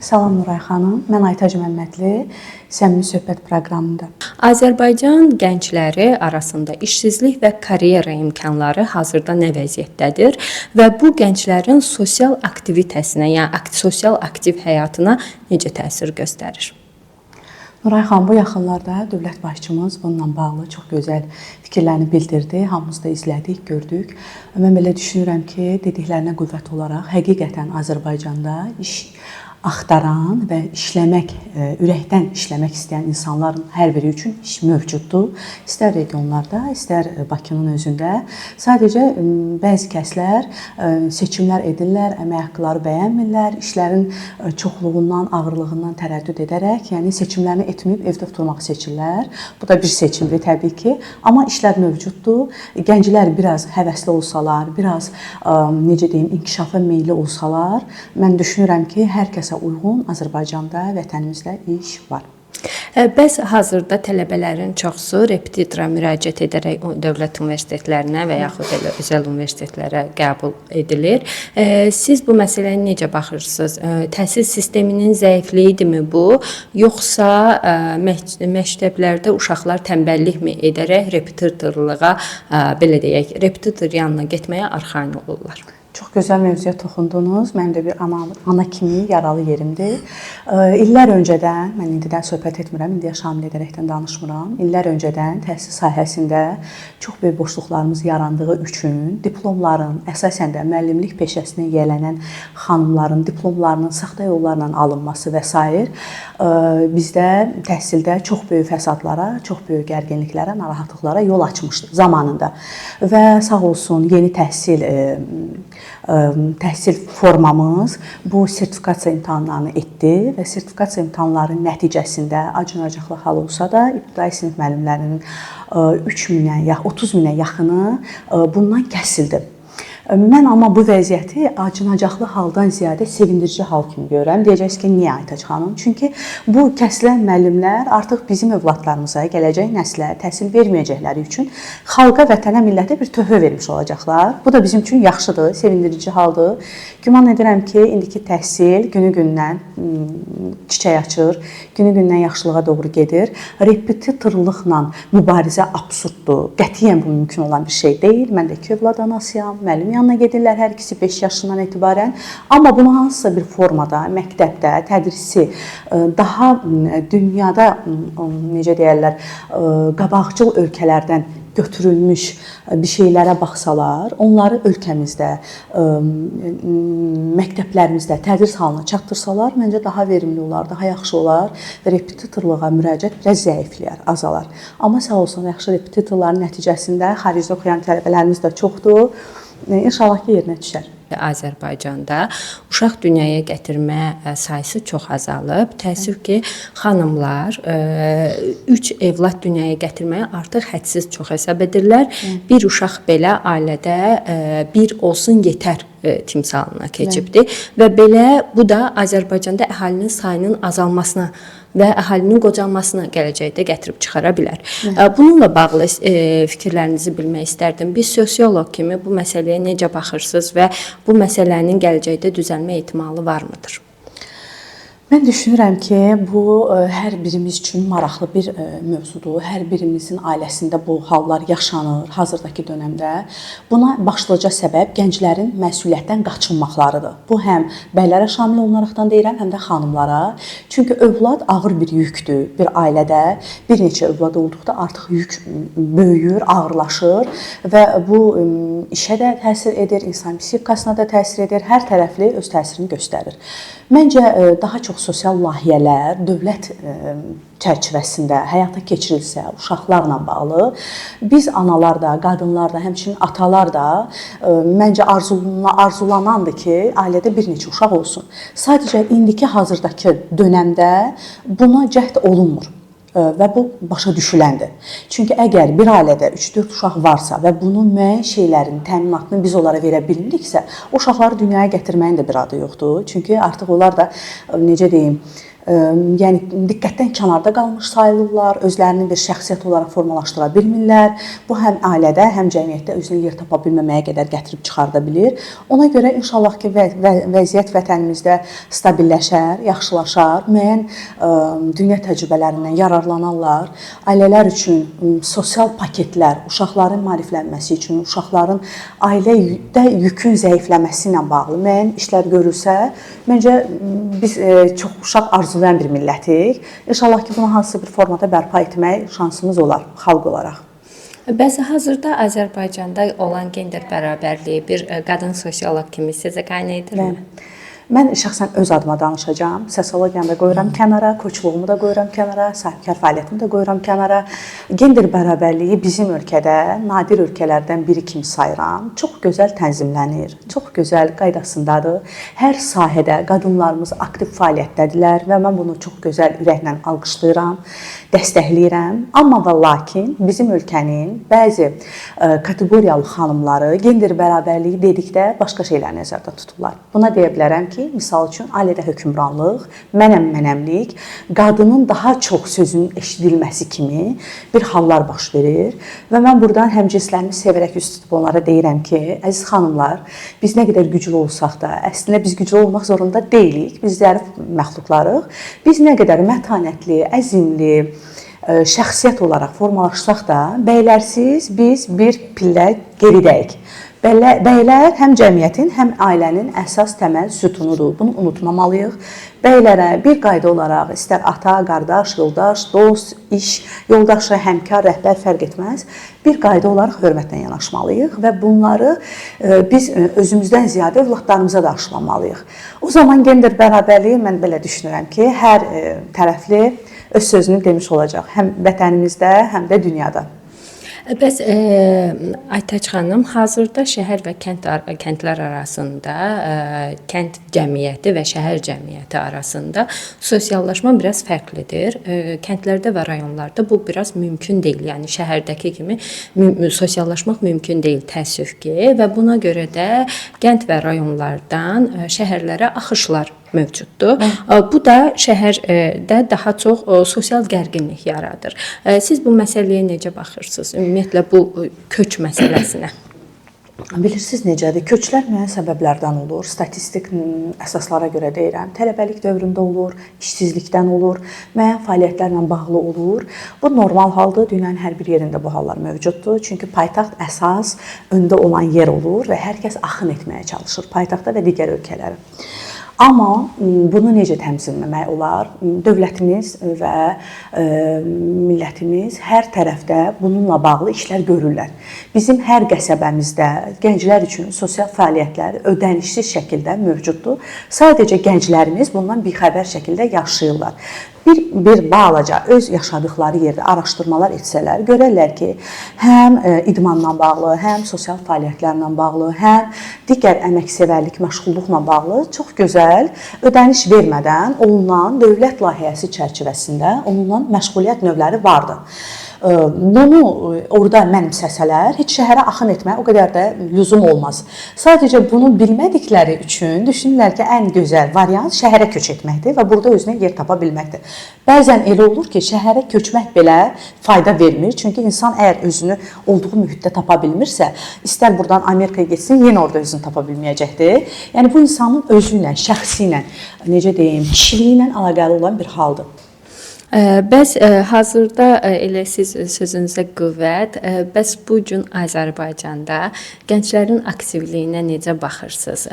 Salam Nuray xanım, mən Aytac Məmmədli, Səmimi Söhbət proqramında. Azərbaycan gəncləri arasında işsizlik və karyera imkanları hazırda nə vəziyyətdədir və bu gənclərin sosial aktivitəsinə, yəni sosial aktiv həyatına necə təsir göstərir? Nuray xanım, bu yaxınlarda dövlət başçımız bununla bağlı çox gözəl fikirlərini bildirdi. Hamımız da izlədik, gördük. Mən belə düşünürəm ki, dediklərinə qüvvət olaraq həqiqətən Azərbaycanda iş axtaran və işləmək, ürəkdən işləmək istəyən insanların hər biri üçün iş mövcuddur. İstər regionlarda, istər Bakının özündə. Sadəcə bəzi kəslər seçimlər edirlər, əmək haqqları bəyənmirlər, işlərin çoxluğundan, ağırlığından tərəddüd edərək, yəni seçimlərini etməyib evdə oturmaq seçirlər. Bu da bir seçimdir təbii ki, amma işlər mövcuddur. Gənclər biraz həvəsli olsalar, biraz necə deyim, inkişafa meyilli olsalar, mən düşünürəm ki, hər kəsə uyğun Azərbaycanda, vətənimizdə iş var. Bəs hazırda tələbələrin çoxsu repetitora müraciət edərək dövlət universitetlərinə və yaxud elə özəl universitetlərə qəbul edilir. Siz bu məsələyə necə baxırsınız? Təhsil sisteminin zəifliyidirmi bu, yoxsa məktəblərdə uşaqlar tənbəllikmi edərək repetitorluğa, belə deyək, repetitor yanına getməyə arxayın olurlar? Çox gözəl mövzuya toxundunuz. Mənim də bir ana kimi yaralı yerimdir. İllər öncədən, mən indidən söhbət etmirəm, indiyə şamil edərəkdən danışmıram. İllər öncədən təhsil sahəsində çox böyük boşluqlarımız yarandığı üçün diplomların, əsasən də müəllimlik peşəsinə yiyələnən xanımların diplomlarının saxta yollarla alınması və s. bizdə təhsildə çox böyük fəsadlara, çox böyük gərginliklərə, narahatlıqlara yol açmışdı zamanında. Və sağ olsun yeni təhsil formamız bu sertifikasiya imtahanlarını etdi və sertifikasiya imtahanları nəticəsində acınacaqlı hal olsa da ibtidai sinif müəllimlərinin 30 minə yaxını bundan kəsildi. Mən amma bu vəziyyəti acınacaqlı haldan ziyadə sevindirici hal kimi görürəm. Deyəcəksiniz ki, niyə Aytac xanım? Çünki bu kəsilən müəllimlər artıq bizim övladlarımıza, gələcək nəslə təhsil verməyəcəkləri üçün xalqa, vətənə, millətə bir töhfə vermiş olacaqlar. Bu da bizim üçün yaxşıdır, sevindirici haldır. Güman edirəm ki, indiki təhsil günü-gündən çiçək açır, günü-gündən yaxşılığa doğru gedir. Repetitorluqla mübarizə absurddur. Qətiyyən bu mümkün olan bir şey deyil. Mən də 2 övlad anasıyam, müəllim yanına gedirlər hər ikisi 5 yaşından etibarən. Amma bunu hansısa bir formada, məktəbdə, tədrisi daha dünyada, necə deyərlər, qabaqcıl ölkələrdən götürülmüş bir şeylərə baxsalar, onları ölkəmizdə, məktəblərimizdə tədris halına çatdırsalar, məncə daha verimli olar, daha yaxşı olar və repetitorluğa müraciət biraz zəifləyər, azalar. Amma sağ olsun, yaxşı repetitorların nəticəsində xaricdə oxuyan tələbələrimiz də çoxdur. İnşallah ki, yerinə düşər. Azərbaycanda uşaq dünyaya gətirmə sayısı çox azalıb. Təəssüf ki, xanımlar 3 evlad dünyaya gətirməyə artıq hədsiz çox hesab edirlər. Bir uşaq belə ailədə bir olsun yetər timsalına keçibdi və belə bu da Azərbaycanda əhalinin sayının azalmasına və əhalinin qocalmasına gələcəkdə gətirib çıxara bilər. Bununla bağlı fikirlərinizi bilmək istərdim. Bir sosioloq kimi bu məsələyə necə baxırsınız və bu məsələnin gələcəkdə düzəlmə ehtimalı varmıdır? Mən düşünürəm ki, bu hər birimiz üçün maraqlı bir mövzudur. Hər birimizin ailəsində bu hallar yaşanır hazırdakı dönəmdə. Buna başlıca səbəb gənclərin məsuliyyətdən qaçınmaqlarıdır. Bu həm bəylərə şamil olunaraqdan deyirəm, həm də xanımlara. Çünki övlad ağır bir yükdür. Bir ailədə bir neçə övlad olduqda artıq yük böyüyür, ağırlaşır və bu işə də təsir edir, insan psixikasına da təsir edir, hər tərəfli öz təsirini göstərir. Məncə daha çox sosial layihələr dövlət çərçivəsində həyata keçirilsə, uşaqlarla bağlı, biz analar da, qadınlar da, həmçinin atalar da məncə arzulanandır ki, ailədə bir neçə uşaq olsun. Sadəcə indiki hazırdakı dönəmdə buna cəhd olunmur. Və bu başa düşüləndir. Çünki əgər bir ailədə 3-4 uşaq varsa və bunun müəyyən şeylərin təminatını biz onlara verə bilmiriksə, o uşaqları dünyaya gətirməyin də bir adı yoxdur. Çünki artıq onlar da, necə deyim, yəni diqqətdən kənarda qalmış sayılırlar, özlərini bir şəxsiyyət olaraq formalaşdıra bilmirlər. Bu həm ailədə, həm cəmiyyətdə özünə yer tapa bilməməyə qədər gətirib çıxarda bilir. Ona görə inşallah ki, vəziyyət vətənimizdə stabilləşər, yaxşılaşar, müəyyən dünya təcrübələrindən yararlanarlar. Ailələr üçün sosial paketlər, uşaqların maariflənməsi üçün, uşaqların ailədə yükün zəifləməsi ilə bağlı müəyyən işlər görülsə, məncə biz çox uşaq arzulayan bir millətik. İnşallah ki, bunu hansısa bir formada bərpa etmək şansımız olar xalq olaraq. Bəs hazırda Azərbaycanda olan gender bərabərliyi bir qadın sosioloq kimi sizə qane edirmi? Mən şəxsən öz adıma danışacağam. Sosiologiyanı da qoyuram kənara, koçluğumu da qoyuram kənara, sahibkar fəaliyyətimi də qoyuram kənara. Gender bərabərliyi bizim ölkədə nadir ölkələrdən biri kimi sayıram. Çox gözəl tənzimlənir, çox gözəl qaydasındadır. Hər sahədə qadınlarımız aktiv fəaliyyətdədirlər və mən bunu çox gözəl ürəklə alqışlayıram, dəstəkləyirəm. Amma və lakin bizim ölkənin bəzi kateqoriyalı xanımları gender bərabərliyi dedikdə başqa şeylər nəzərdə tuturlar. Buna deyə bilərəm ki, misal üçün ailədə hökmranlıq, mənəmlik, qadının daha çox sözünün eşidilməsi kimi bir hallar baş verir və mən buradan həmcinslərimi sevərək üst tutub onlara deyirəm ki, əziz xanımlar, biz nə qədər güclü olsaq da, əslində biz güclü olmaq zorunda deyilik, biz zərif məxluqlarıq. Biz nə qədər mətanətli, əzimli, şəxsiyyət olaraq formalaşsaq da, bəylərsiz biz bir pillə geridəyik. Bəylər həm cəmiyyətin, həm ailənin əsas təməl sütunudur. Bunu unutmamalıyıq. Bəylərə bir qayda olaraq istər ata, qardaş, yoldaş, dost, iş yoldaşı, həmkar, rəhbər fərq etməz. Bir qayda olaraq hörmətlə yanaşmalıyıq və bunları biz özümüzdən ziyadə övladlarımıza da aşılamalıyıq. O zaman gender bərabərliyi mən belə düşünürəm ki, hər tərəfli öz sözünü demiş olacaq. Həm vətənimizdə, həm də dünyada. Bəs Aytaç xanım, hazırda şəhər və kəndlər arasında, kənd cəmiyyəti və şəhər cəmiyyəti arasında sosiallaşma biraz fərqlidir. Kəndlərdə və rayonlarda bu biraz mümkün deyil. Yəni şəhərdəki kimi sosiallaşmaq mümkün deyil, təəssüf ki, və buna görə də kənd və rayonlardan şəhərlərə axışlar mövcuddur. Bu da şəhərdə daha çox sosial gərginlik yaradır. Siz bu məsələyə necə baxırsınız? Ümumiyyətlə bu köç məsələsinə. Bilirsiniz necədir? Köçlər müəyyən səbəblərdən olur. Statistik əsaslara görə deyirəm. Tələbəlik dövründə olur, işsizlikdən olur, müəyyən fəaliyyətlərlə bağlı olur. Bu normal haldır. Dünyanın hər bir yerində bu hallar mövcuddur. Çünki paytaxt əsas öndə olan yer olur və hər kəs axın etməyə çalışır paytaxta və digər ölkələrə. Amma bunu necə təmizləmək olar? Dövlətimiz və millətimiz hər tərəfdə bununla bağlı işlər görürlər. Bizim hər qəsəbəmizdə gənclər üçün sosial fəaliyyətlər ödənişsiz şəkildə mövcuddur. Sadəcə gənclərimiz bundan bixəbər şəkildə yaşayırlar. Bir balaca öz yaşadıkları yerdə araşdırmalar etsələr, görərlər ki, həm idmanla bağlı, həm sosial fəaliyyətlərlə bağlı, həm digər əməksevərlik, məşğulluqla bağlı çox gözəl ödəniş vermədən olunan dövlət layihəsi çərçivəsində olunan məşğuliyyət növləri vardır. Bunu orada mənimsəsələr, heç şəhərə axın etməyə o qədər də lüzum olmaz. Sadəcə bunu bilmədikləri üçün düşünürlər ki, ən gözəl variant şəhərə köç etməkdir və burada özünə yer tapa bilməkdir. Bəzən elə olur ki, şəhərə köçmək belə fayda vermir. Çünki insan əgər özünü olduğu mühitdə tapa bilmirsə, istər buradan Amerikaya getsin, yenə orada özünü tapa bilməyəcəkdir. Yəni bu insanın özü ilə, şəxsi ilə, necə deyim, kişiliyi ilə əlaqəli olan bir haldır. Bəs hazırda elə siz sözünüzə qüvvət, bəs bu gün Azərbaycanda gənclərin aktivliyinə necə baxırsınız?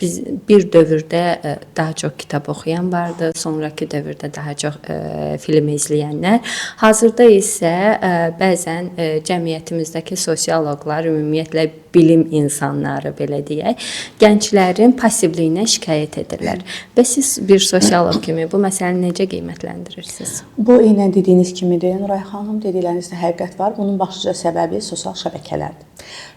Biz bir dövrdə daha çox kitab oxuyan vardı, sonrakı dövrdə daha çox film izləyənlər. Hazırda isə bəzən cəmiyyətimizdəki sosioloqlar, ümumiyyətlə bilim insanları belə deyək, gənclərin passivliyinə şikayət edirlər. Və siz bir sosioloq kimi bu məsələni necə qiymətləndirirsiniz? Bu eynən dediyiniz kimidir, Nuray xanım, dediklərinizdə həqiqət var. Bunun başlıca səbəbi sosial şəbəkələrdir.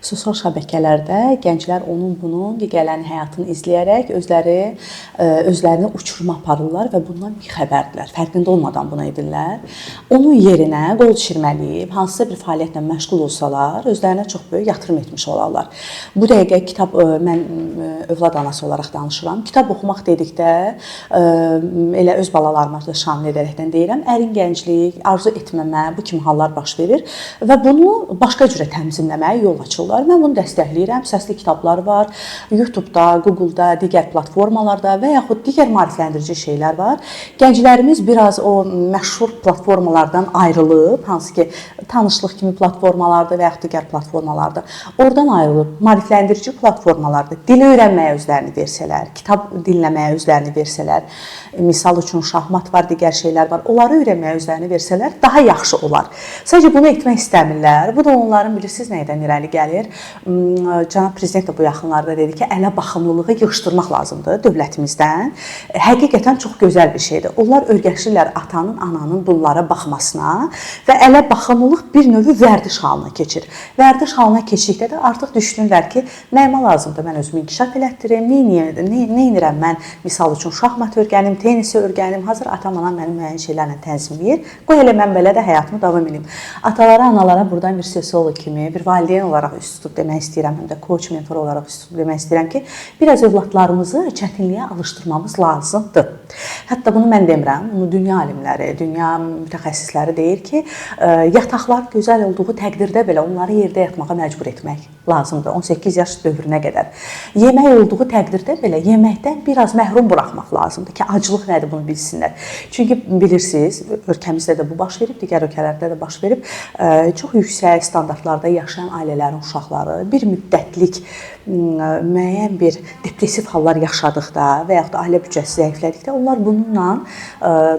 Sosial şəbəkələrdə gənclər onun-bunun, digərlərinin həyatını izləyərək özlərini uçuruma aparırlar və bundan bixəbərdirlər. Fərqində olmadan bunu edirlər. Onun yerinə qol çirməliyib, hansısa bir fəaliyyətlə məşğul olsalar, özlərinə çox böyük yatırım etmiş olarlar. suallar. Bu dəqiqə kitab mən övlad anası olaraq danışıram. Kitab oxumaq dedikdə elə öz balalarıma da şamil edərəkdən deyirəm. Ərin gənclik, arzu etməmə, bu kimi hallar baş verir və bunu başqa cürə tənzimləməyə yol açırlar. Mən bunu dəstəkləyirəm. Səsli kitablar var. YouTube-da, Google-da, digər platformalarda və yaxud digər maarifləndirici şeylər var. Gənclərimiz biraz o məşhur platformalardan ayrılıb, hansı ki tanışlıq kimi platformalarda və yaxud digər platformalarda oradan ayrılıb maarifləndirici platformalarda dil öyrənməyə özlərini versələr, kitab dinləməyə özlərini versələr, misal üçün şahmat var, digər şeylər var, onları öyrənməyə özlərini versələr daha yaxşı olar. Sadəcə bunu etmək istəmirlər. Bu da onların bilirsiniz nədən irəli gəlir? Cənab Prezident də bu yaxınlarda dedi ki, ələ baxımlılığı yığışdırmaq lazımdır dövlətimizdən. Həqiqətən çox gözəl bir şeydir. Onlar öyrəşirlər atanın, ananın bunlara baxmasına və ələ baxımlılıq bir növ vərdiş halına keçir. Vərdiş halına keçdikdə də artıq düşünürlər ki, nəyimə lazımdır, mən özümü inkişaf elətdirim, neynirəm mən, misal üçün şahmat öyrənim, tenisi öyrənim, hazır atam, anam mənim müəyyən şeylərlə tənzimləyir, qoy elə mən belə də həyatımı davam edeyim. Atalara, analara buradan bir sosiolog kimi, bir valideyn olaraq üst tutub demək istəyirəm, həm də coach, mentor olaraq üst tutub demək istəyirəm ki, biraz övladlarımızı çətinliyə alışdırmamız lazımdır. Hətta bunu mən demirəm, bunu dünya alimləri, dünya mütəxəssisləri deyir ki, yataqlar gözəl olduğu təqdirdə belə onları yerdə yatmağa məcbur etmək lazımdır, 18 yaş dövrünə qədər. Yemək olduğu təqdirdə belə yeməkdən biraz məhrum buraxmaq lazımdır ki, aclıq nədir bunu bilsinlər. Çünki bilirsiniz, ölkəmizdə də bu baş verib, digər ölkələrdə də baş verib, çox yüksək standartlarda yaşayan ailələrin uşaqları bir müddətlik müəyyən bir depressiv hallar yaşadıqda və yaxud da ailə büdcəsi zəiflədikdə onlar bununla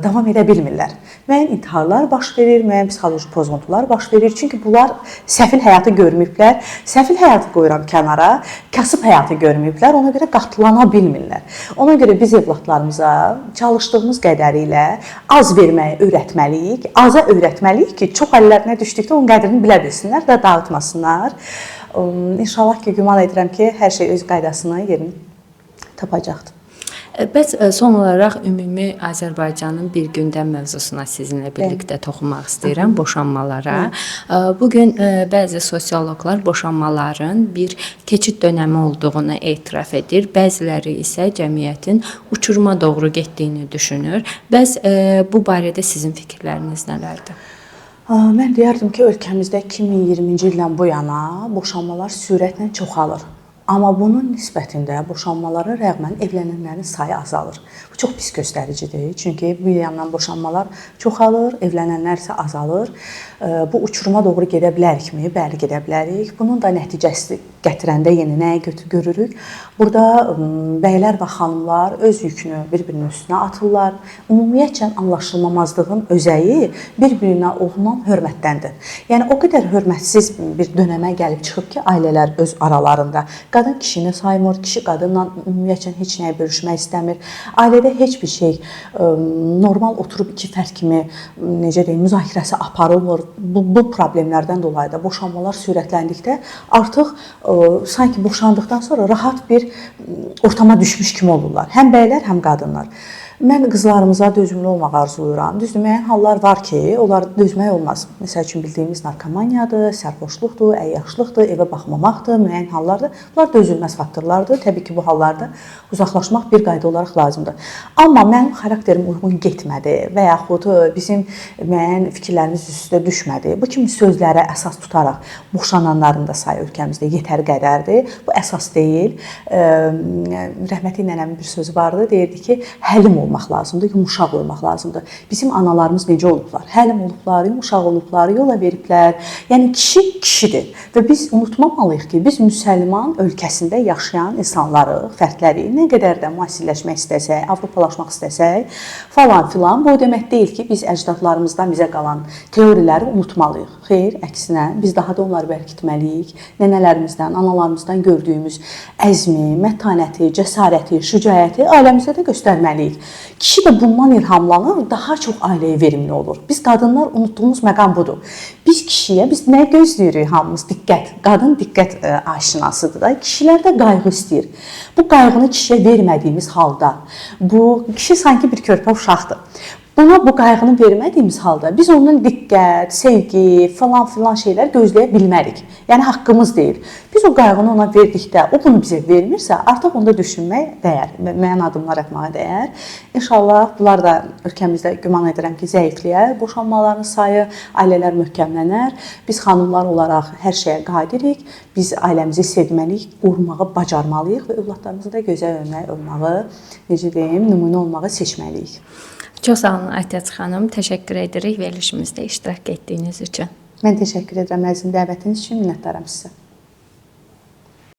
davam edə bilmirlər. Müəyyən intiharlar baş verir, müəyyən psixoloji pozuntular baş verir. Çünki bunlar səfil həyatı görməyiblər. Səfil həyatı qoyuram kənara, kasıb həyatı görməyiblər. Ona görə qatılana bilmirlər. Ona görə biz evladlarımıza çalışdığımız qədərilə az verməyi öyrətməliyik. Aza öyrətməliyik ki, çox əllərinə düşdükdə onun qədrini bilə bilsinlər və dağıtmasınlar. İnşallah ki, güman edirəm ki, hər şey öz qaydasını yerini tapacaqdır. Bəs son olaraq ümumi Azərbaycanın bir gündəm mövzusuna sizinlə birlikdə toxunmaq istəyirəm, boşanmalara. Bugün bəzi sosioloqlar boşanmaların bir keçid dönəmi olduğunu etiraf edir. Bəziləri isə cəmiyyətin uçuruma doğru getdiyini düşünür. Bəs bu barədə sizin fikirləriniz nələrdir? Mən deyərdim ki, ölkəmizdə 2020-ci ildən bu yana boşanmalar sürətlə çoxalır. Amma bunun nisbətində boşanmalara rəğmən evlənənlərin sayı azalır. Bu çox pis göstəricidir. Çünki bir yandan boşanmalar çoxalır, evlənənlər isə azalır. Bu uçuruma doğru gedə bilərikmi? Bəli, gedə bilərik. Bunun da nəticəsi gətirəndə yenə nəyə görürük? Burada bəylər və xanımlar öz yükünü bir-birinin üstünə atırlar. Ümumiyyətcə anlaşılmamazlığın özəyi bir-birinə olunan hörmətdəndir. Yəni o qədər hörmətsiz bir dönəmə gəlib çıxıb ki, ailələr öz aralarında qadın kişini saymır, kişi qadınla ümumiyyətcə heç nəyə bölüşmək istəmir. Ailədə heç bir şey normal oturub iki fərd kimi necə deyim, müzakirəsi aparılmır. Bu problemlərdən dolayı da boşanmalar sürətləndikdə artıq sanki boşandıqdan sonra rahat bir ortama düşmüş kimi olurlar. Həm bəylər, həm qadınlar. Mən qızlarımıza dözümlü olmaq arzulayıram. Düzdür, müəyyən hallar var ki, onlar dözmək olmaz. Məsəl üçün bildiyimiz narkomaniyadır, sərxoşluqdur, əyyaşlıqdır, evə baxmamaqdır, müəyyən hallardır. Bunlar dözülməz faktorlardır. Təbii ki, bu hallarda uzaqlaşmaq bir qayda olaraq lazımdır. Amma mənim xarakterim uyğun getmədi və yaxud bizim müəyyən fikirlərimiz üstə düşmədi. Bu kimi sözlərə əsas tutaraq boşananların da sayı ölkəmizdə yetər qədərdir. Bu əsas deyil. Rəhmətli nənəmin bir sözü vardı, deyirdi ki, həlim olmaq lazımdır, yumuşaq olmaq lazımdır. Bizim analarımız necə olublar? Həlim olublar, yumuşaq olublar, yola veriblər. Yəni kişi kişidir və biz unutmamalıyıq ki, biz müsəlman ölkəsində yaşayan insanlarıq, fərdləri nə qədər də müasirləşmək istəsək, avropalaşmaq istəsək falan filan, bu o demək deyil ki, biz əcdadlarımızdan bizə qalan teoriləri unutmalıyıq. Xeyr, əksinə, biz daha da onları bərkitməliyik. Nənələrimizdən, analarımızdan gördüyümüz əzmi, mətanəti, cəsarəti, şücaəti ailəmizdə də göstərməliyik. Kişi də bundan ilhamlanır, daha çox ailəyə verimli olur. Biz qadınlar unutduğumuz məqam budur. Biz kişiyə, biz nə gözləyirik hamımız? Diqqət. Qadın diqqət aşinasıdır da. Kişilər də qayğı istəyir. Bu qayğını kişiyə vermədiyimiz halda, bu kişi sanki bir körpə uşaqdır. Buna bu qayğını vermədiyimiz halda biz ondan diqqət, sevgi, falan filan şeylər gözləyə bilmərik. Yəni haqqımız deyil. Biz o qayğını ona verdikdə, o bunu bizə vermirsə, artıq onda düşünmək dəyər, müəyyən addımlar atmağa dəyər. İnşallah bunlar da ölkəmizdə güman edirəm ki, zəifləyər, boşanmaların sayı, ailələr möhkəmlənər. Biz xanımlar olaraq hər şeyə qadirik. Biz ailəmizi sevməliyik, qorumağı bacarmalıyıq və övladlarımızı da gözəl örnək olmağı, necə deyim, nümunə olmağı seçməliyik. Çox sağ olun Aytaç xanım. Təşəkkür edirik verilişimizdə iştirak etdiyiniz üçün. Mən təşəkkür edirəm əzizim dəvətiniz üçün, minnətdaram sizə.